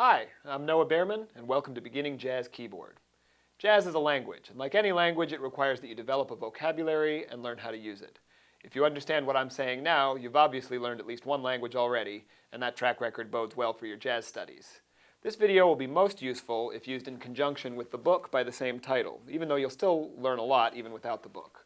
Hi, I'm Noah Baerman, and welcome to Beginning Jazz Keyboard. Jazz is a language, and like any language, it requires that you develop a vocabulary and learn how to use it. If you understand what I'm saying now, you've obviously learned at least one language already, and that track record bodes well for your jazz studies. This video will be most useful if used in conjunction with the book by the same title, even though you'll still learn a lot even without the book.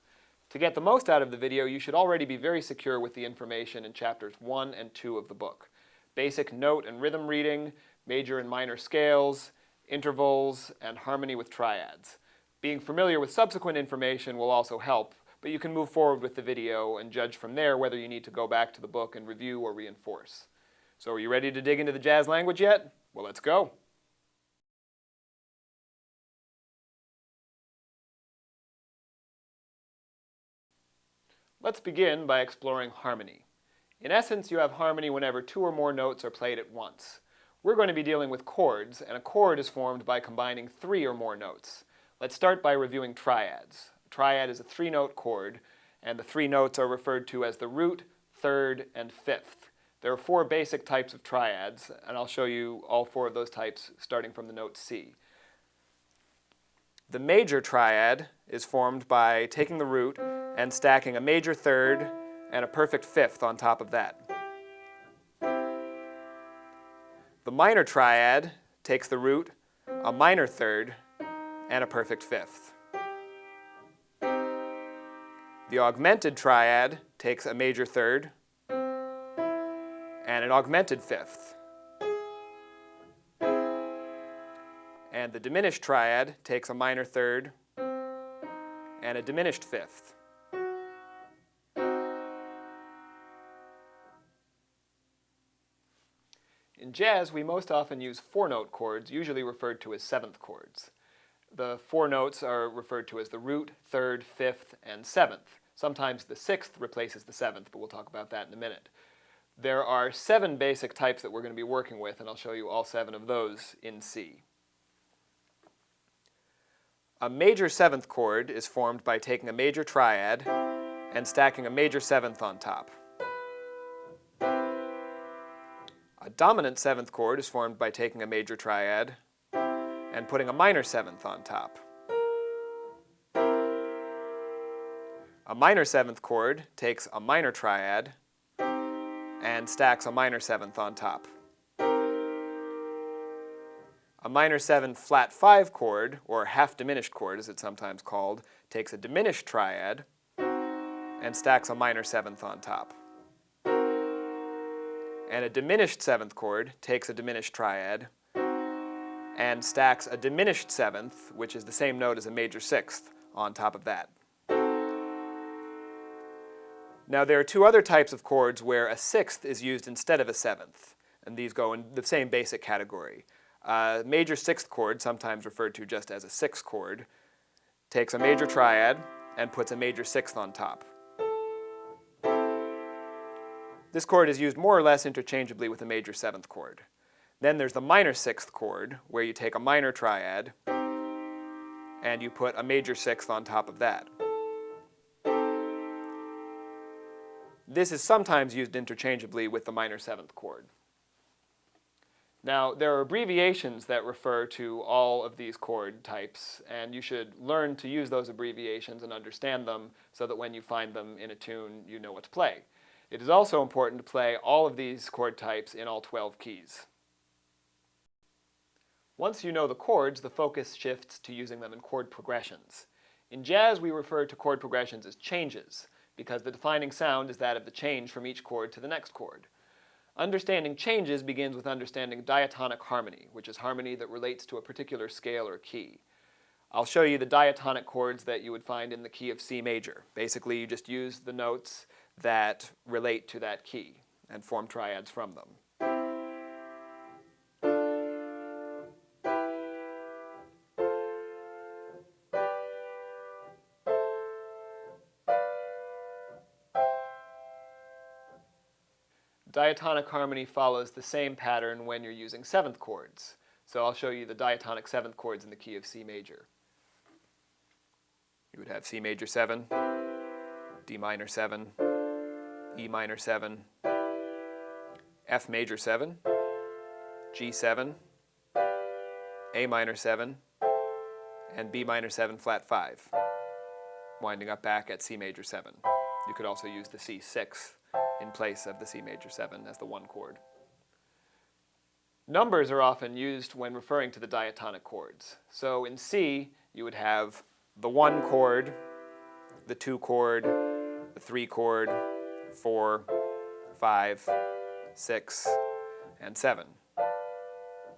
To get the most out of the video, you should already be very secure with the information in chapters 1 and 2 of the book. Basic note and rhythm reading, major and minor scales, intervals, and harmony with triads. Being familiar with subsequent information will also help, but you can move forward with the video and judge from there whether you need to go back to the book and review or reinforce. So are you ready to dig into the jazz language yet? Well, let's go. Let's begin by exploring harmony. In essence, you have harmony whenever two or more notes are played at once. We're going to be dealing with chords, and a chord is formed by combining three or more notes. Let's start by reviewing triads. A triad is a three-note chord, and the three notes are referred to as the root, third, and fifth. There are four basic types of triads, and I'll show you all four of those types starting from the note C. The major triad is formed by taking the root and stacking a major third and a perfect fifth on top of that. The minor triad takes the root, a minor third, and a perfect fifth. The augmented triad takes a major third and an augmented fifth. And the diminished triad takes a minor third and a diminished fifth. In jazz, we most often use four-note chords, usually referred to as seventh chords. The four notes are referred to as the root, third, fifth, and seventh. Sometimes the sixth replaces the seventh, but we'll talk about that in a minute. There are 7 basic types that we're going to be working with, and I'll show you all 7 of those in C. A major seventh chord is formed by taking a major triad and stacking a major seventh on top. A dominant seventh chord is formed by taking a major triad and putting a minor seventh on top. A minor seventh chord takes a minor triad and stacks a minor seventh on top. A minor 7 flat 5 chord, or half diminished chord as it's sometimes called, takes a diminished triad and stacks a minor seventh on top. And a diminished seventh chord takes a diminished triad and stacks a diminished seventh, which is the same note as a major sixth, on top of that. Now there are 2 other types of chords where a sixth is used instead of a seventh, and these go in the same basic category. A major sixth chord, sometimes referred to just as a sixth chord, takes a major triad and puts a major sixth on top. This chord is used more or less interchangeably with a major seventh chord. Then there's the minor sixth chord, where you take a minor triad and you put a major sixth on top of that. This is sometimes used interchangeably with the minor seventh chord. Now, there are abbreviations that refer to all of these chord types, and you should learn to use those abbreviations and understand them so that when you find them in a tune, you know what to play. It is also important to play all of these chord types in all 12 keys. Once you know the chords, the focus shifts to using them in chord progressions. In jazz, we refer to chord progressions as changes, because the defining sound is that of the change from each chord to the next chord. Understanding changes begins with understanding diatonic harmony, which is harmony that relates to a particular scale or key. I'll show you the diatonic chords that you would find in the key of C major. Basically, you just use the notes that relate to that key and form triads from them. Diatonic harmony follows the same pattern when you're using seventh chords. So I'll show you the diatonic seventh chords in the key of C major. You would have C major 7, D minor 7, E minor 7, F major 7, G7, A minor 7, and B minor 7 flat 5, winding up back at C major 7. You could also use the C6 in place of the C major 7 as the 1 chord. Numbers are often used when referring to the diatonic chords. So in C, you would have the 1 chord, the 2 chord, the 3 chord, 4, 5, 6, and 7,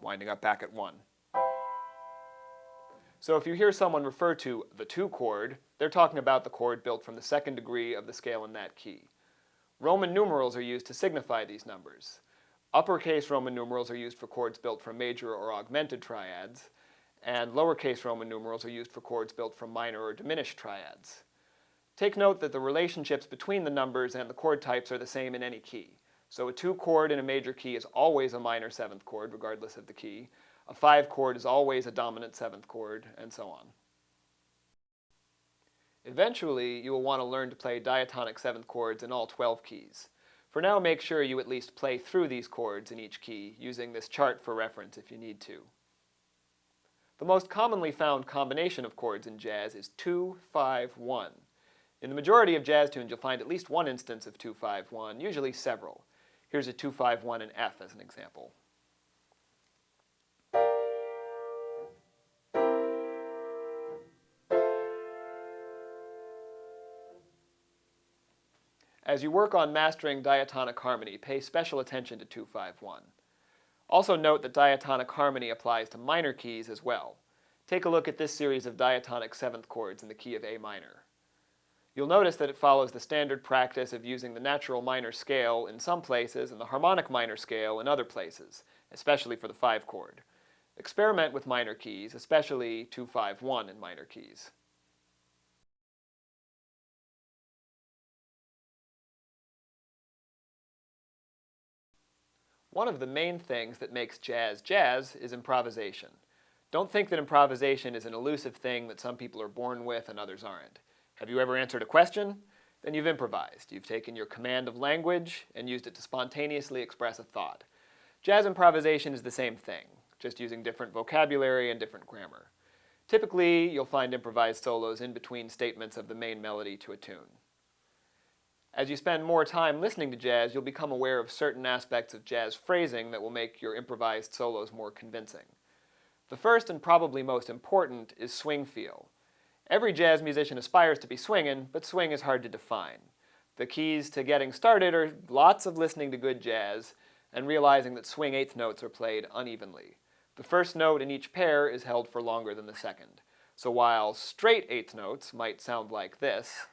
winding up back at 1. So if you hear someone refer to the 2 chord, they're talking about the chord built from the 2nd degree of the scale in that key. Roman numerals are used to signify these numbers. Uppercase Roman numerals are used for chords built from major or augmented triads, and lowercase Roman numerals are used for chords built from minor or diminished triads. Take note that the relationships between the numbers and the chord types are the same in any key. So a 2 chord in a major key is always a minor 7th chord, regardless of the key. A 5 chord is always a dominant 7th chord, and so on. Eventually, you will want to learn to play diatonic 7th chords in all 12 keys. For now, make sure you at least play through these chords in each key, using this chart for reference if you need to. The most commonly found combination of chords in jazz is 2-5-1. In the majority of jazz tunes, you'll find at least one instance of 2-5-1, usually several. Here's a 2-5-1 in F as an example. As you work on mastering diatonic harmony, pay special attention to 2-5-1. Also note that diatonic harmony applies to minor keys as well. Take a look at this series of diatonic 7th chords in the key of A minor. You'll notice that it follows the standard practice of using the natural minor scale in some places and the harmonic minor scale in other places, especially for the 5 chord. Experiment with minor keys, especially 2-5-1 in minor keys. One of the main things that makes jazz jazz is improvisation. Don't think that improvisation is an elusive thing that some people are born with and others aren't. Have you ever answered a question? Then you've improvised. You've taken your command of language and used it to spontaneously express a thought. Jazz improvisation is the same thing, just using different vocabulary and different grammar. Typically, you'll find improvised solos in between statements of the main melody to a tune. As you spend more time listening to jazz, you'll become aware of certain aspects of jazz phrasing that will make your improvised solos more convincing. The first and probably most important is swing feel. Every jazz musician aspires to be swinging, but swing is hard to define. The keys to getting started are lots of listening to good jazz and realizing that swing eighth notes are played unevenly. The first note in each pair is held for longer than the second. So while straight eighth notes might sound like this,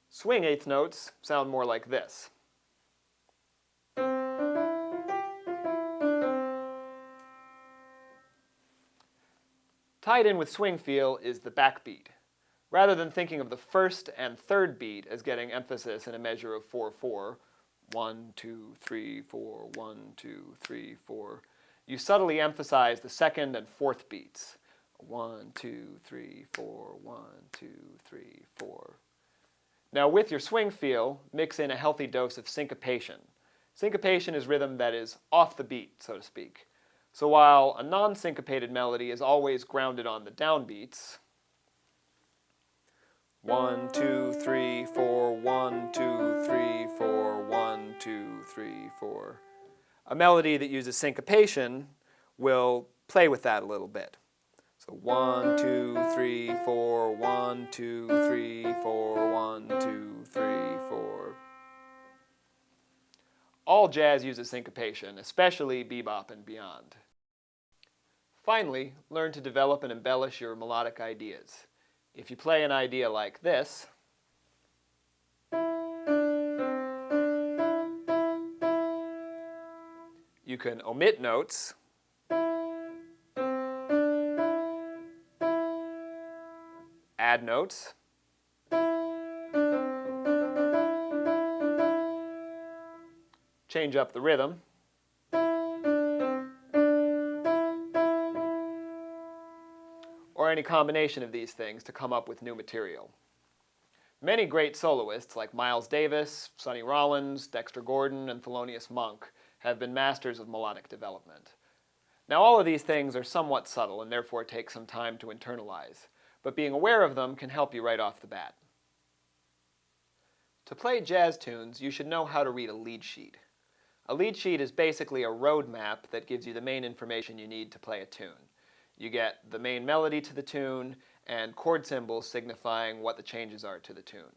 swing eighth notes sound more like this. Tied in with swing feel is the backbeat. Rather than thinking of the first and third beat as getting emphasis in a measure of 4-4, 1, 2, 3, 4, 1, 2, 3, 4, you subtly emphasize the second and fourth beats. 1, 2, 3, 4, 1, 2, 3, 4. Now with your swing feel, mix in a healthy dose of syncopation. Syncopation is rhythm that is off the beat, so to speak. So while a non-syncopated melody is always grounded on the downbeats, 1, 2, 3, 4, 1, 2, 3, 4, 1, 2, 3, 4. A melody that uses syncopation will play with that a little bit. So 1, 2, 3, 4, 1, 2, 3, 4, 1, 2, 3, 4. All jazz uses syncopation, especially bebop and beyond. Finally, learn to develop and embellish your melodic ideas. If you play an idea like this, you can omit notes, add notes, change up the rhythm, or any combination of these things to come up with new material. Many great soloists like Miles Davis, Sonny Rollins, Dexter Gordon, and Thelonious Monk have been masters of melodic development. Now all of these things are somewhat subtle and therefore take some time to internalize, but being aware of them can help you right off the bat. To play jazz tunes, you should know how to read a lead sheet. A lead sheet is basically a road map that gives you the main information you need to play a tune. You get the main melody to the tune and chord symbols signifying what the changes are to the tune.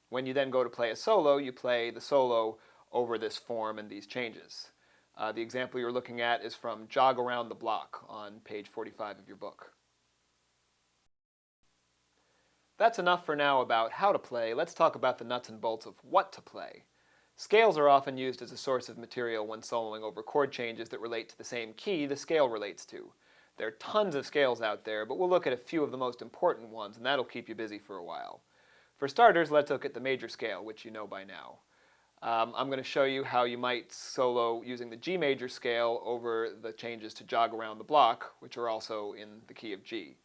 When you then go to play a solo, you play the solo over this form and these changes. The example you're looking at is from Jog Around the Block on page 45 of your book. That's enough for now about how to play. Let's talk about the nuts and bolts of what to play. Scales are often used as a source of material when soloing over chord changes that relate to the same key the scale relates to. There are tons of scales out there, but we'll look at a few of the most important ones, and that'll keep you busy for a while. For starters, let's look at the major scale, which you know by now. I'm going to show you how you might solo using the G major scale over the changes to Jog Around the Block, which are also in the key of G.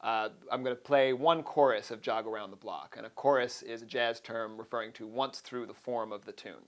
I'm going to play one chorus of Jog Around the Block, and a chorus is a jazz term referring to once through the form of the tune.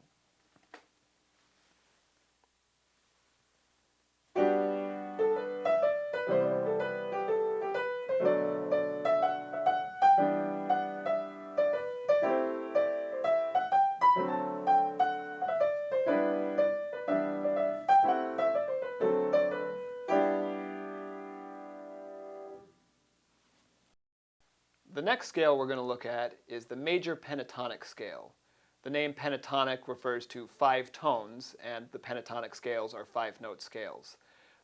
The next scale we're going to look at is the major pentatonic scale. The name pentatonic refers to 5 tones, and the pentatonic scales are 5-note scales.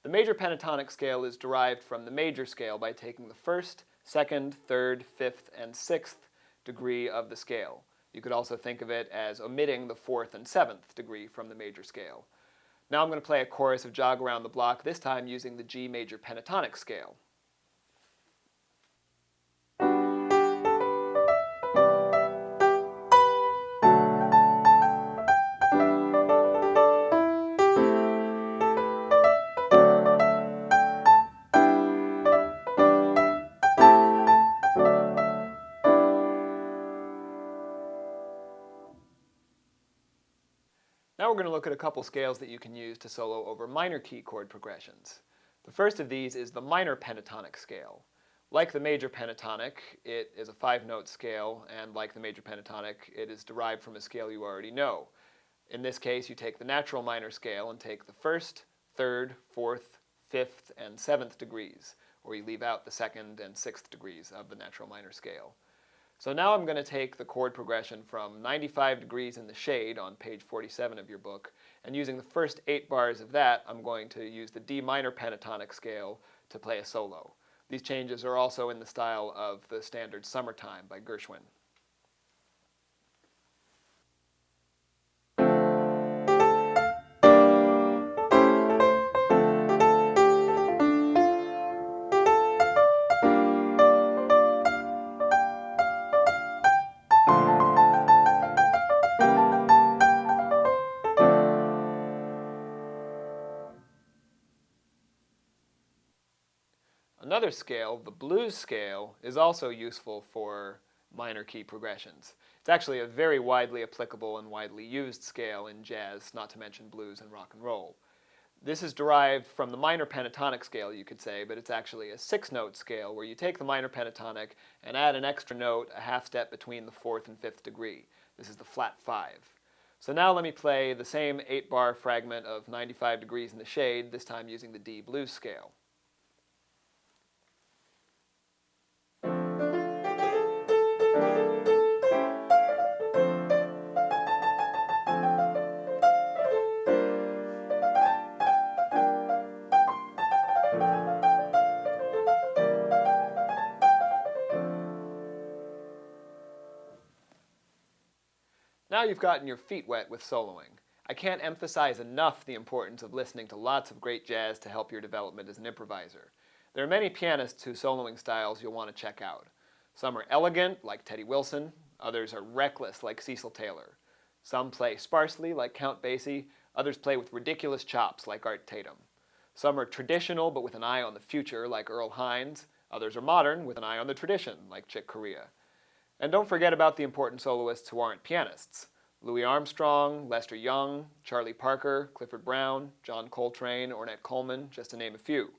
The major pentatonic scale is derived from the major scale by taking the 1st, 2nd, 3rd, 5th, and 6th degree of the scale. You could also think of it as omitting the 4th and 7th degree from the major scale. Now I'm going to play a chorus of Jog Around the Block, this time using the G major pentatonic scale. Now we're going to look at a couple scales that you can use to solo over minor key chord progressions. The first of these is the minor pentatonic scale. Like the major pentatonic, it is a 5-note scale, and like the major pentatonic, it is derived from a scale you already know. In this case, you take the natural minor scale and take the 1st, 3rd, 4th, 5th, and 7th degrees, or you leave out the 2nd and 6th degrees of the natural minor scale. So now I'm going to take the chord progression from 95 degrees in the shade on page 47 of your book, and using the first 8 bars of that, I'm going to use the D minor pentatonic scale to play a solo. These changes are also in the style of the standard Summertime by Gershwin. Another scale, the blues scale, is also useful for minor key progressions. It's actually a very widely applicable and widely used scale in jazz, not to mention blues and rock and roll. This is derived from the minor pentatonic scale, you could say, but it's actually a 6-note scale where you take the minor pentatonic and add an extra note a half step between the 4th and 5th degree. This is the flat 5. So now let me play the same 8-bar fragment of 95 degrees in the shade, this time using the D blues scale. Now you've gotten your feet wet with soloing. I can't emphasize enough the importance of listening to lots of great jazz to help your development as an improviser. There are many pianists whose soloing styles you'll want to check out. Some are elegant, like Teddy Wilson. Others are reckless, like Cecil Taylor. Some play sparsely, like Count Basie. Others play with ridiculous chops, like Art Tatum. Some are traditional, but with an eye on the future, like Earl Hines. Others are modern, with an eye on the tradition, like Chick Corea. And don't forget about the important soloists who aren't pianists. Louis Armstrong, Lester Young, Charlie Parker, Clifford Brown, John Coltrane, Ornette Coleman, just to name a few.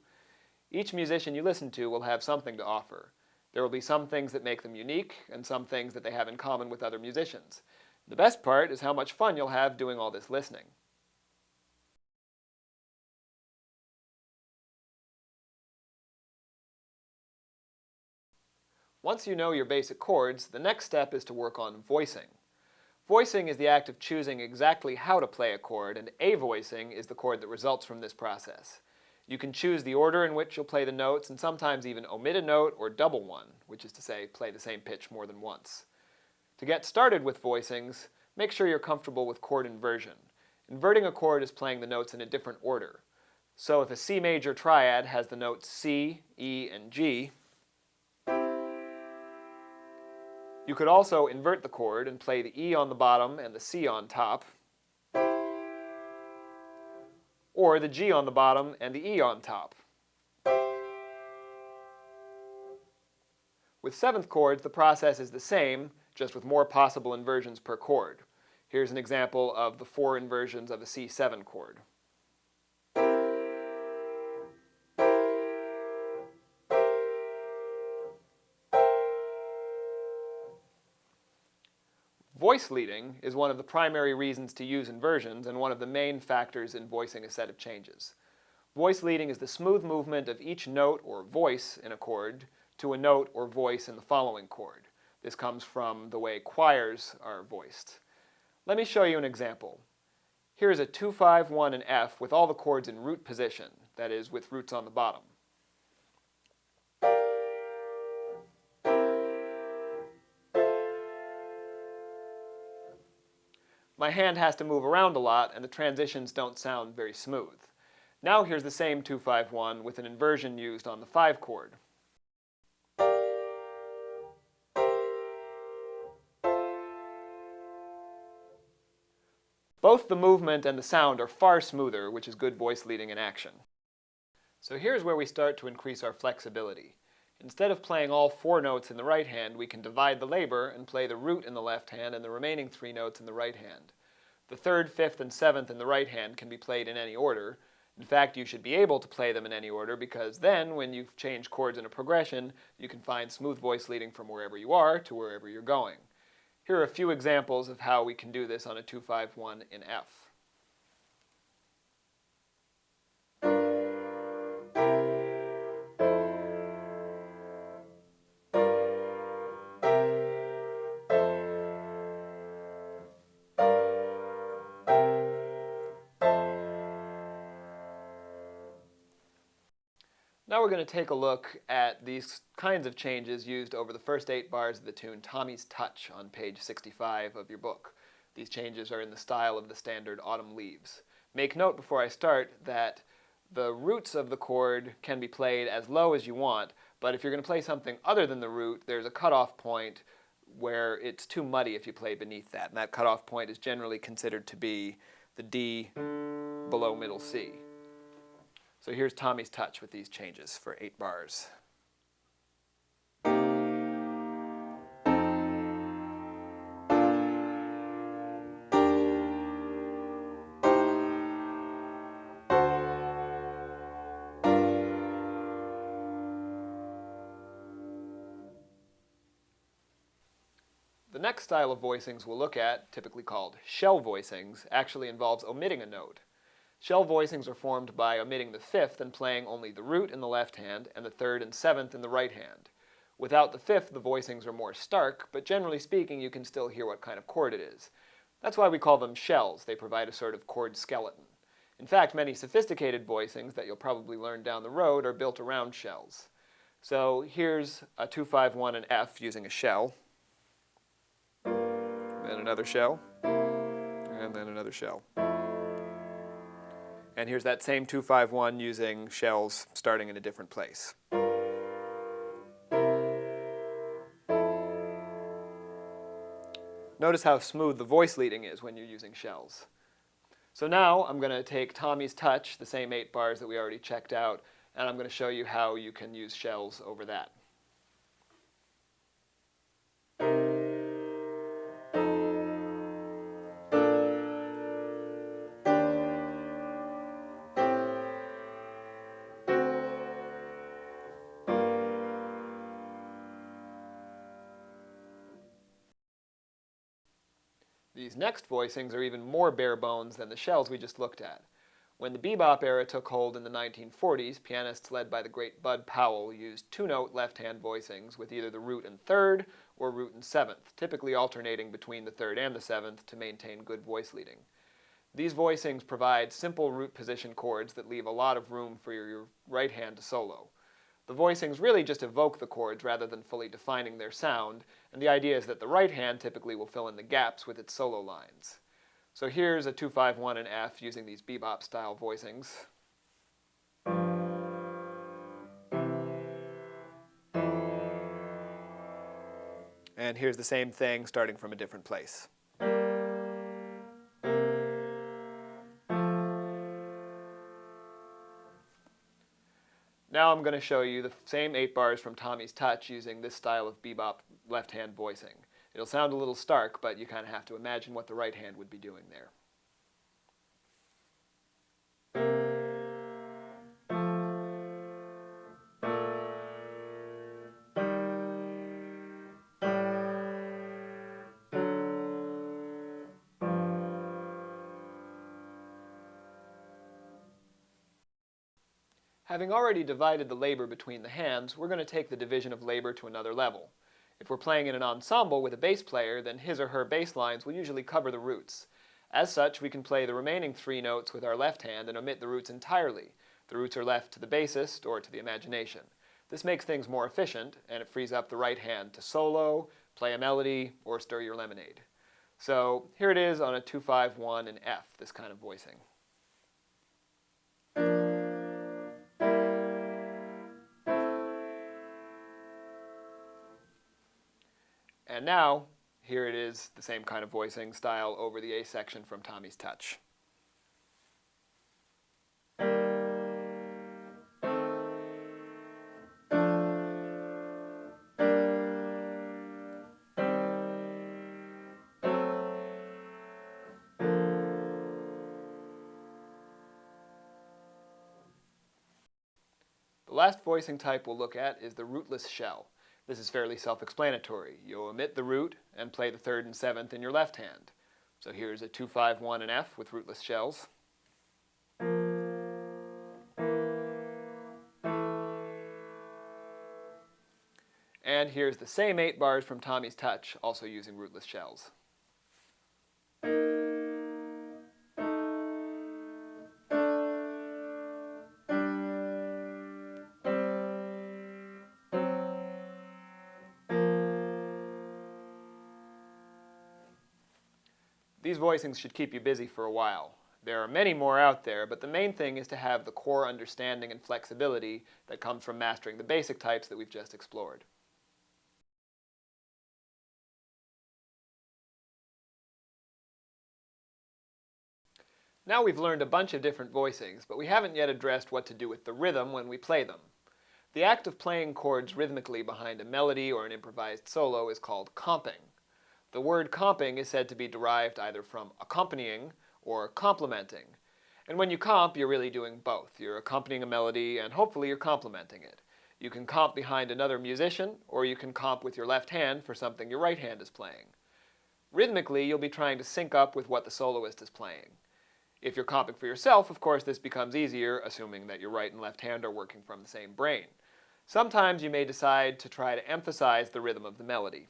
Each musician you listen to will have something to offer. There will be some things that make them unique, and some things that they have in common with other musicians. The best part is how much fun you'll have doing all this listening. Once you know your basic chords, the next step is to work on voicing. Voicing is the act of choosing exactly how to play a chord, and avoicing is the chord that results from this process. You can choose the order in which you'll play the notes, and sometimes even omit a note or double one, which is to say, play the same pitch more than once. To get started with voicings, make sure you're comfortable with chord inversion. Inverting a chord is playing the notes in a different order. So if a C major triad has the notes C, E, and G, you could also invert the chord and play the E on the bottom and the C on top, or the G on the bottom and the E on top. With seventh chords, the process is the same, just with more possible inversions per chord. Here's an example of the 4 inversions of a C7 chord. Voice leading is one of the primary reasons to use inversions and one of the main factors in voicing a set of changes. Voice leading is the smooth movement of each note or voice in a chord to a note or voice in the following chord. This comes from the way choirs are voiced. Let me show you an example. Here is a 2, 5, 1, and F with all the chords in root position, that is, with roots on the bottom. My hand has to move around a lot, and the transitions don't sound very smooth. Now here's the same 2, 5, 1 with an inversion used on the 5 chord. Both the movement and the sound are far smoother, which is good voice leading in action. So here's where we start to increase our flexibility. Instead of playing all 4 notes in the right hand, we can divide the labor and play the root in the left hand and the remaining 3 notes in the right hand. The 3rd, 5th, and 7th in the right hand can be played in any order. In fact, you should be able to play them in any order because then, when you've changed chords in a progression, you can find smooth voice leading from wherever you are to wherever you're going. Here are a few examples of how we can do this on a 2, 5, 1 in F. Now we're going to take a look at these kinds of changes used over the first 8 bars of the tune Tommy's Touch on page 65 of your book. These changes are in the style of the standard Autumn Leaves. Make note before I start that the roots of the chord can be played as low as you want, but if you're going to play something other than the root, there's a cutoff point where it's too muddy if you play beneath that, and that cutoff point is generally considered to be the D below middle C. So here's Tommy's Touch with these changes for 8 bars. The next style of voicings we'll look at, typically called shell voicings, actually involves omitting a note. Shell voicings are formed by omitting the 5th and playing only the root in the left hand and the 3rd and 7th in the right hand. Without the 5th, the voicings are more stark, but generally speaking, you can still hear what kind of chord it is. That's why we call them shells. They provide a sort of chord skeleton. In fact, many sophisticated voicings that you'll probably learn down the road are built around shells. So here's a 2, 5, 1, and F using a shell, then another shell, and then another shell. And here's that same 2, 5, 1 using shells starting in a different place. Notice how smooth the voice leading is when you're using shells. So now I'm going to take Tommy's Touch, the same 8 bars that we already checked out, and I'm going to show you how you can use shells over that. These next voicings are even more bare bones than the shells we just looked at. When the bebop era took hold in the 1940s, pianists led by the great Bud Powell used two-note left-hand voicings with either the root and third or root and seventh, typically alternating between the third and the seventh to maintain good voice leading. These voicings provide simple root position chords that leave a lot of room for your right hand to solo. The voicings really just evoke the chords rather than fully defining their sound, and the idea is that the right hand typically will fill in the gaps with its solo lines. So here's a 2-5-1 in F using these bebop-style voicings. And here's the same thing starting from a different place. Now I'm going to show you the same 8 bars from Tommy's Touch using this style of bebop left-hand voicing. It'll sound a little stark, but you kind of have to imagine what the right hand would be doing there. Having already divided the labor between the hands, we're going to take the division of labor to another level. If we're playing in an ensemble with a bass player, then his or her bass lines will usually cover the roots. As such, we can play the remaining 3 notes with our left hand and omit the roots entirely. The roots are left to the bassist or to the imagination. This makes things more efficient, and it frees up the right hand to solo, play a melody, or stir your lemonade. So here it is on a 2-5-1 in F, this kind of voicing. And now, here it is, the same kind of voicing style over the A section from Tommy's Touch. The last voicing type we'll look at is the rootless shell. This is fairly self-explanatory. You'll omit the root and play the third and seventh in your left hand. So here's a 2-5-1 in F with rootless shells. And here's the same 8 bars from Tommy's Touch, also using rootless shells. These voicings should keep you busy for a while. There are many more out there, but the main thing is to have the core understanding and flexibility that comes from mastering the basic types that we've just explored. Now we've learned a bunch of different voicings, but we haven't yet addressed what to do with the rhythm when we play them. The act of playing chords rhythmically behind a melody or an improvised solo is called comping. The word comping is said to be derived either from accompanying or complementing. And when you comp, you're really doing both. You're accompanying a melody and hopefully you're complementing it. You can comp behind another musician, or you can comp with your left hand for something your right hand is playing. Rhythmically, you'll be trying to sync up with what the soloist is playing. If you're comping for yourself, of course, this becomes easier, assuming that your right and left hand are working from the same brain. Sometimes you may decide to try to emphasize the rhythm of the melody.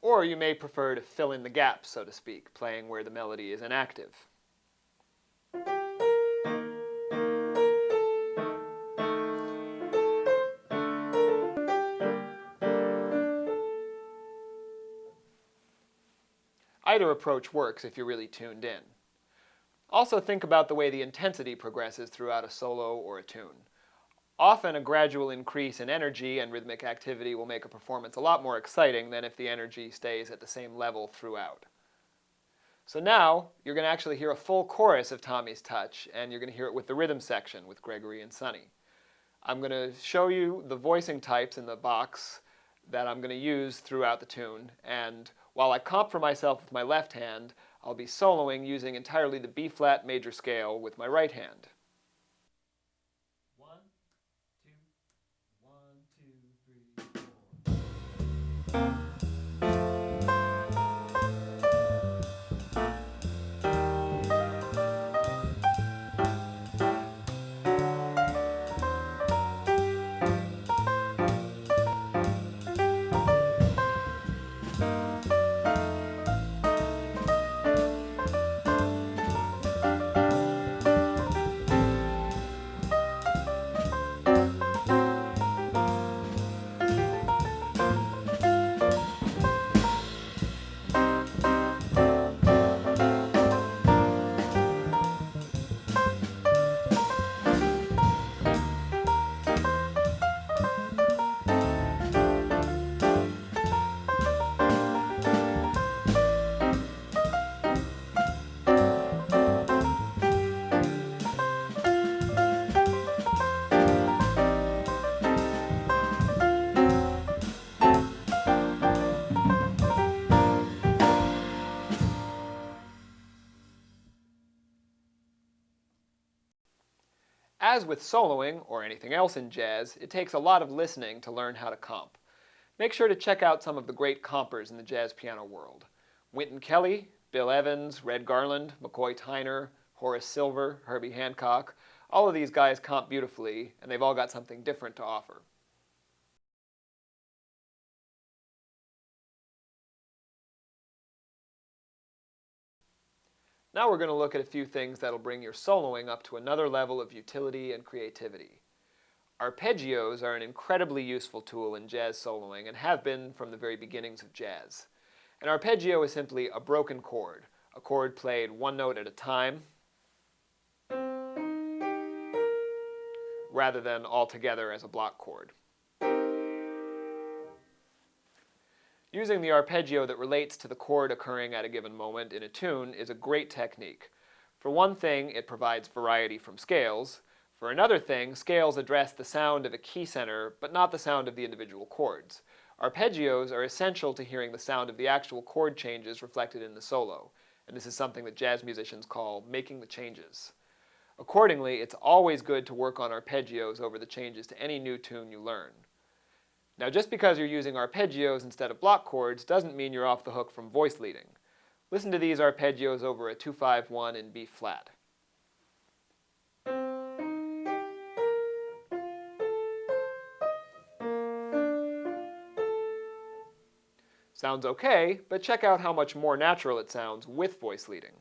Or you may prefer to fill in the gaps, so to speak, playing where the melody is inactive. Either approach works if you're really tuned in. Also think about the way the intensity progresses throughout a solo or a tune. Often a gradual increase in energy and rhythmic activity will make a performance a lot more exciting than if the energy stays at the same level throughout. So now you're going to actually hear a full chorus of Tommy's Touch, and you're going to hear it with the rhythm section with Gregory and Sonny. I'm going to show you the voicing types in the box that I'm going to use throughout the tune, and while I comp for myself with my left hand, I'll be soloing using entirely the B-flat major scale with my right hand. 1, 2, 1, 2, 3, 4. As with soloing, or anything else in jazz, it takes a lot of listening to learn how to comp. Make sure to check out some of the great compers in the jazz piano world. Wynton Kelly, Bill Evans, Red Garland, McCoy Tyner, Horace Silver, Herbie Hancock. All of these guys comp beautifully, and they've all got something different to offer. Now we're going to look at a few things that'll bring your soloing up to another level of utility and creativity. Arpeggios are an incredibly useful tool in jazz soloing and have been from the very beginnings of jazz. An arpeggio is simply a broken chord, a chord played one note at a time, rather than all together as a block chord. Using the arpeggio that relates to the chord occurring at a given moment in a tune is a great technique. For one thing, it provides variety from scales. For another thing, scales address the sound of a key center, but not the sound of the individual chords. Arpeggios are essential to hearing the sound of the actual chord changes reflected in the solo, and this is something that jazz musicians call making the changes. Accordingly, it's always good to work on arpeggios over the changes to any new tune you learn. Now, just because you're using arpeggios instead of block chords doesn't mean you're off the hook from voice leading. Listen to these arpeggios over a 2-5-1 in B flat. Sounds okay, but check out how much more natural it sounds with voice leading.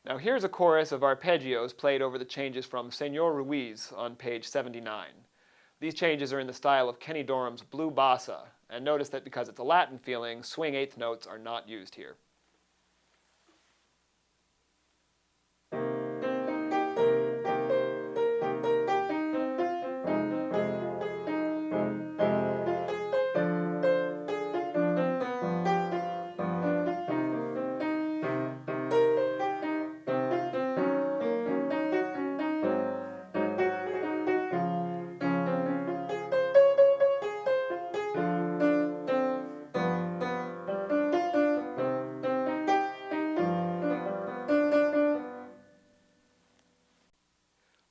Now here's a chorus of arpeggios played over the changes from Señor Ruiz on page 79. These changes are in the style of Kenny Dorham's Blue Bossa, and notice that because it's a Latin feeling, swing eighth notes are not used here.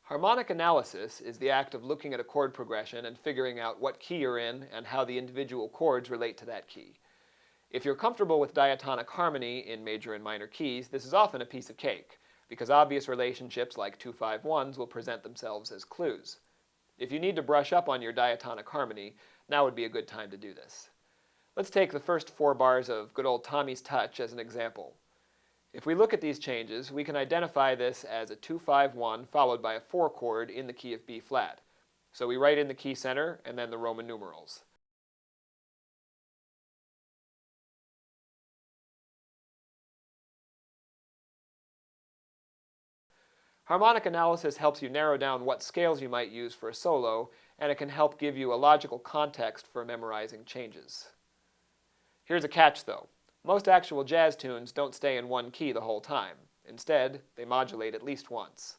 Harmonic analysis is the act of looking at a chord progression and figuring out what key you're in and how the individual chords relate to that key. If you're comfortable with diatonic harmony in major and minor keys, this is often a piece of cake, because obvious relationships like 2-5-1s will present themselves as clues. If you need to brush up on your diatonic harmony, now would be a good time to do this. Let's take the first 4 bars of good old Tommy's Touch as an example. If we look at these changes, we can identify this as a 2-5-1 followed by a 4 chord in the key of B flat. So we write in the key center and then the Roman numerals. Harmonic analysis helps you narrow down what scales you might use for a solo, and it can help give you a logical context for memorizing changes. Here's a catch though. Most actual jazz tunes don't stay in one key the whole time. Instead, they modulate at least once.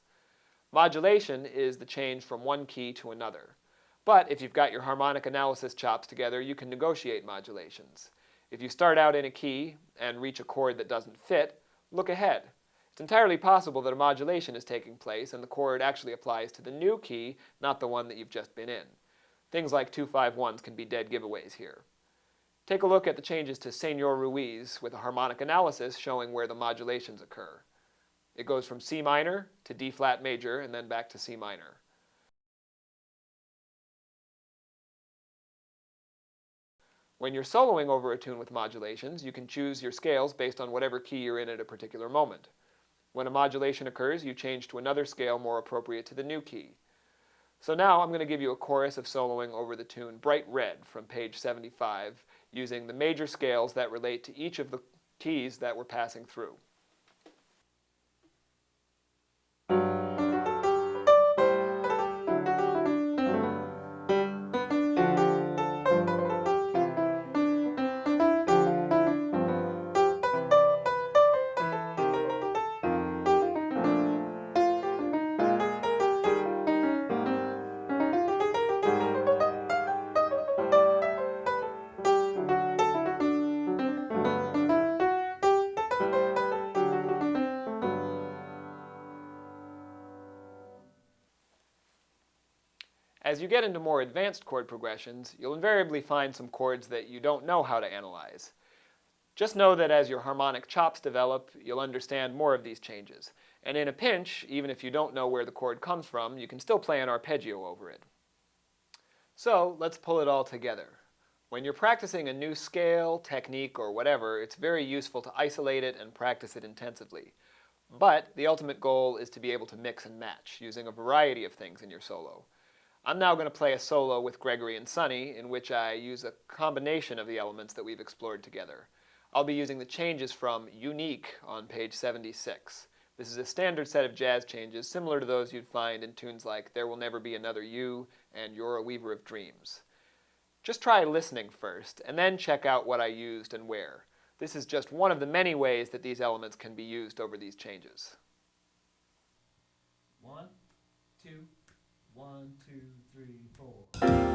Modulation is the change from one key to another. But if you've got your harmonic analysis chops together, you can negotiate modulations. If you start out in a key and reach a chord that doesn't fit, look ahead. It's entirely possible that a modulation is taking place and the chord actually applies to the new key, not the one that you've just been in. Things like 2-5-1s can be dead giveaways here. Take a look at the changes to Señor Ruiz with a harmonic analysis showing where the modulations occur. It goes from C minor to D flat major and then back to C minor. When you're soloing over a tune with modulations, you can choose your scales based on whatever key you're in at a particular moment. When a modulation occurs, you change to another scale more appropriate to the new key. So now I'm going to give you a chorus of soloing over the tune Bright Red from page 75 using the major scales that relate to each of the keys that we're passing through. As you get into more advanced chord progressions, you'll invariably find some chords that you don't know how to analyze. Just know that as your harmonic chops develop, you'll understand more of these changes. And in a pinch, even if you don't know where the chord comes from, you can still play an arpeggio over it. So let's pull it all together. When you're practicing a new scale, technique, or whatever, it's very useful to isolate it and practice it intensively. But the ultimate goal is to be able to mix and match, using a variety of things in your solo. I'm now going to play a solo with Gregory and Sonny in which I use a combination of the elements that we've explored together. I'll be using the changes from Unique on page 76. This is a standard set of jazz changes similar to those you'd find in tunes like There Will Never Be Another You and You're a Weaver of Dreams. Just try listening first and then check out what I used and where. This is just one of the many ways that these elements can be used over these changes. 1, 2, 1, 2, 3, 4.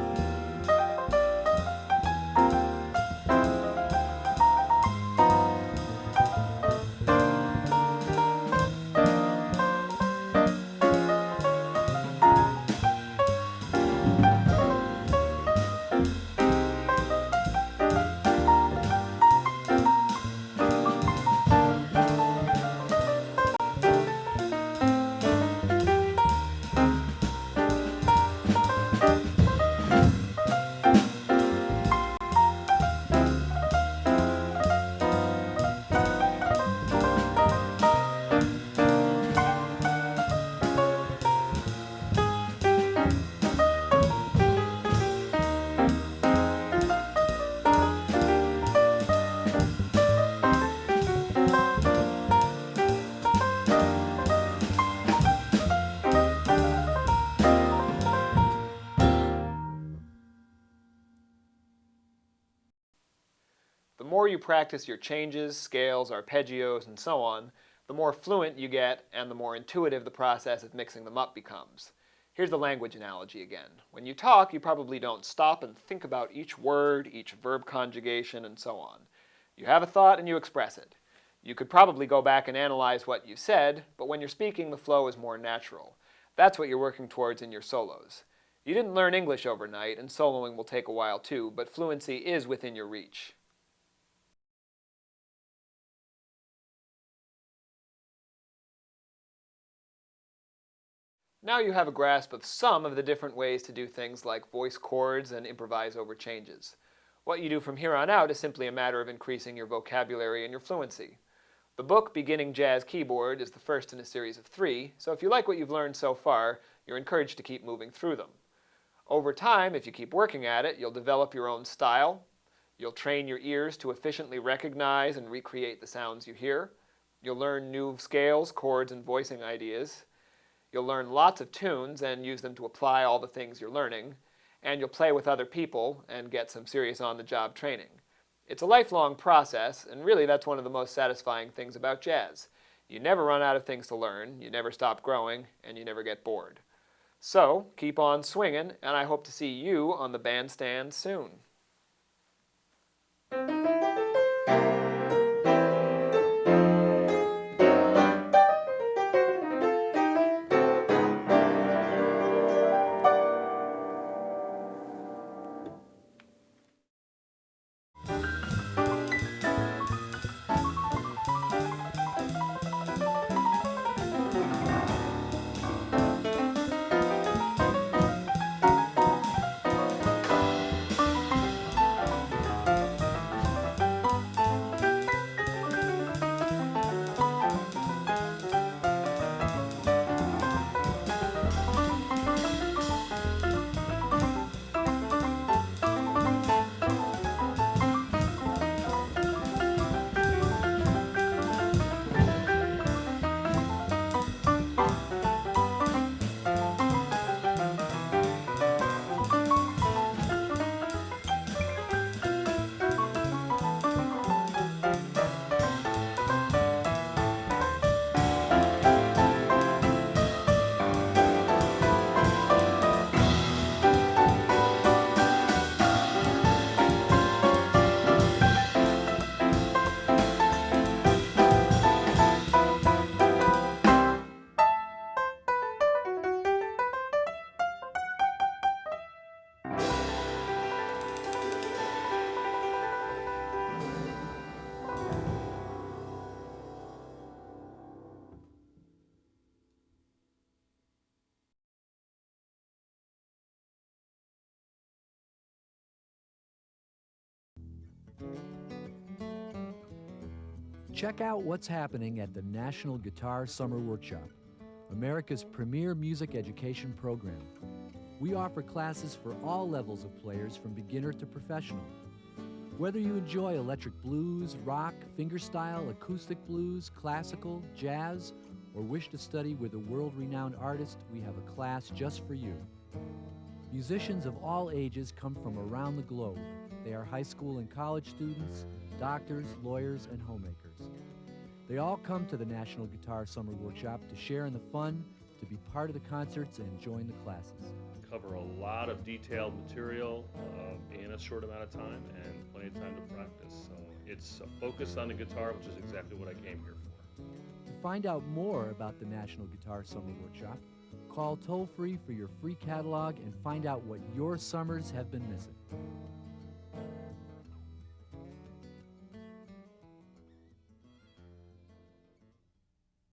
The more you practice your changes, scales, arpeggios, and so on, the more fluent you get and the more intuitive the process of mixing them up becomes. Here's the language analogy again. When you talk, you probably don't stop and think about each word, each verb conjugation, and so on. You have a thought and you express it. You could probably go back and analyze what you said, but when you're speaking, the flow is more natural. That's what you're working towards in your solos. You didn't learn English overnight, and soloing will take a while too, but fluency is within your reach. Now you have a grasp of some of the different ways to do things like voice chords and improvise over changes. What you do from here on out is simply a matter of increasing your vocabulary and your fluency. The book, Beginning Jazz Keyboard, is the first in a series of 3, so if you like what you've learned so far, you're encouraged to keep moving through them. Over time, if you keep working at it, you'll develop your own style, you'll train your ears to efficiently recognize and recreate the sounds you hear, you'll learn new scales, chords, and voicing ideas, you'll learn lots of tunes and use them to apply all the things you're learning, and you'll play with other people and get some serious on-the-job training. It's a lifelong process, and really that's one of the most satisfying things about jazz. You never run out of things to learn, you never stop growing, and you never get bored. So keep on swinging, and I hope to see you on the bandstand soon. Check out what's happening at the National Guitar Summer Workshop, America's premier music education program. We offer classes for all levels of players from beginner to professional. Whether you enjoy electric blues, rock, fingerstyle, acoustic blues, classical, jazz, or wish to study with a world-renowned artist, we have a class just for you. Musicians of all ages come from around the globe. They are high school and college students, doctors, lawyers, and homemakers. They all come to the National Guitar Summer Workshop to share in the fun, to be part of the concerts, and join the classes. Cover a lot of detailed material in a short amount of time and plenty of time to practice. So it's a focus on the guitar, which is exactly what I came here for. To find out more about the National Guitar Summer Workshop, call toll-free for your free catalog and find out what your summers have been missing.